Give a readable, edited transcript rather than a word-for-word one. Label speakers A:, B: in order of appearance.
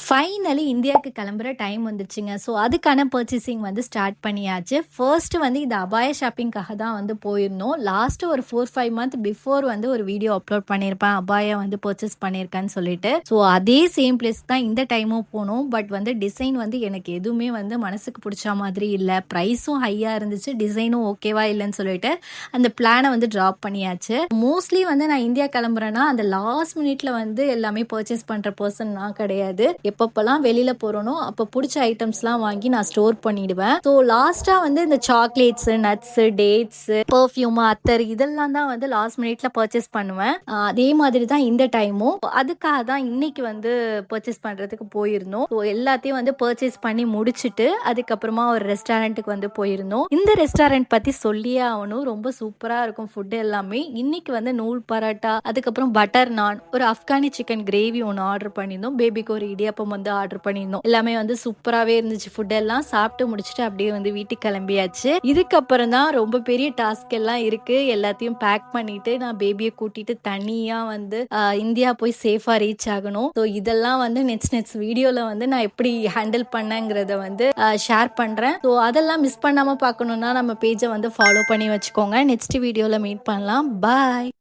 A: Finally இந்தியாவுக்கு கிளம்புற time வந்துருச்சுங்க. ஸோ அதுக்கான பர்ச்சேசிங் வந்து ஸ்டார்ட் பண்ணியாச்சு. ஃபர்ஸ்ட்டு வந்து இந்த அபாய ஷாப்பிங்காக தான் வந்து போயிருந்தோம். லாஸ்ட்டு ஒரு 4, 5 மந்த் பிஃபோர் வந்து ஒரு வீடியோ அப்லோட் பண்ணியிருப்பேன். அபாயா வந்து பர்ச்சேஸ் பண்ணியிருக்கேன்னு சொல்லிட்டு. ஸோ அதே சேம் பிளேஸ் தான் இந்த டைமும் போனோம். பட் வந்து டிசைன் வந்து எனக்கு எதுவுமே வந்து மனசுக்கு பிடிச்ச மாதிரி இல்லை. ப்ரைஸும் ஹையாக இருந்துச்சு. டிசைனும் ஓகேவா இல்லைன்னு சொல்லிட்டு அந்த பிளானை வந்து ட்ராப் பண்ணியாச்சு. மோஸ்ட்லி வந்து நான் இந்தியா கிளம்புறேன்னா அந்த லாஸ்ட் மினிட்ல வந்து எல்லாமே பர்ச்சேஸ் பண்ணுற பர்சன் நான் கிடையாது. எப்பப்பெல்லாம் வெளியில போறனோ அப்ப பிடிச்ச ஐட்டம்ஸ்லாம் வாங்கி நான் ஸ்டோர் பண்ணிடுவேன். ஸோ லாஸ்டா வந்து இந்த சாக்லேட்ஸ், நட்ஸ், டேட்ஸ், பெர்ஃப்யூம், அத்தர் இதெல்லாம் தான் வந்து லாஸ்ட் மினிட்ல பர்ச்சேஸ் பண்ணுவேன். அதே மாதிரி தான் இந்த டைமும். அதுக்காக தான் இன்னைக்கு வந்து பர்ச்சேஸ் பண்றதுக்கு போயிருந்தோம். ஸோ எல்லாத்தையும் வந்து பர்ச்சேஸ் பண்ணி முடிச்சுட்டு அதுக்கப்புறமா ஒரு ரெஸ்டாரண்ட்டுக்கு வந்து போயிருந்தோம். இந்த ரெஸ்டாரண்ட் பத்தி சொல்லியே ஆகணும். ரொம்ப சூப்பரா இருக்கும் ஃபுட் எல்லாமே. இன்னைக்கு வந்து நூல் பரோட்டா, அதுக்கப்புறம் பட்டர் நான், ஒரு ஆப்கானி சிக்கன் கிரேவி ஒன்று ஆர்டர் பண்ணியிருந்தோம். பேபிக்கு ஒரு இடியாப்பம் வந்து ஆர்டர் பண்ணியிருந்தோம். எல்லாமே வந்து சூப்பராகவே இருந்துச்சு. ஃபுட் எல்லாம் சாப்பிட்டு முடிச்சுட்டு அப்படியே வந்து வீட்டுக்கு கிளம்பியாச்சு. இதுக்கப்புறம் தான் ரொம்ப பெரிய டாஸ்க் எல்லாம் இருக்கு. எல்லாத்தையும் பேக் பண்ணிட்டு நான் பேபியை கூட்டிட்டு தனியா வந்து இந்தியா போய் சேஃபா ரீச் ஆகணும். ஸோ இதெல்லாம் வந்து நெக்ஸ்ட் வீடியோல வந்து நான் எப்படி ஹேண்டில் பண்ணேங்கிறத வந்து ஷேர் பண்றேன். ஸோ அதெல்லாம் மிஸ் பண்ணாம பார்க்கணும்னா நம்ம பேஜை வந்து ஃபாலோ பண்ணி வச்சுக்கோங்க. நெக்ஸ்ட் வீடியோல மீட் பண்ணலாம். பாய்.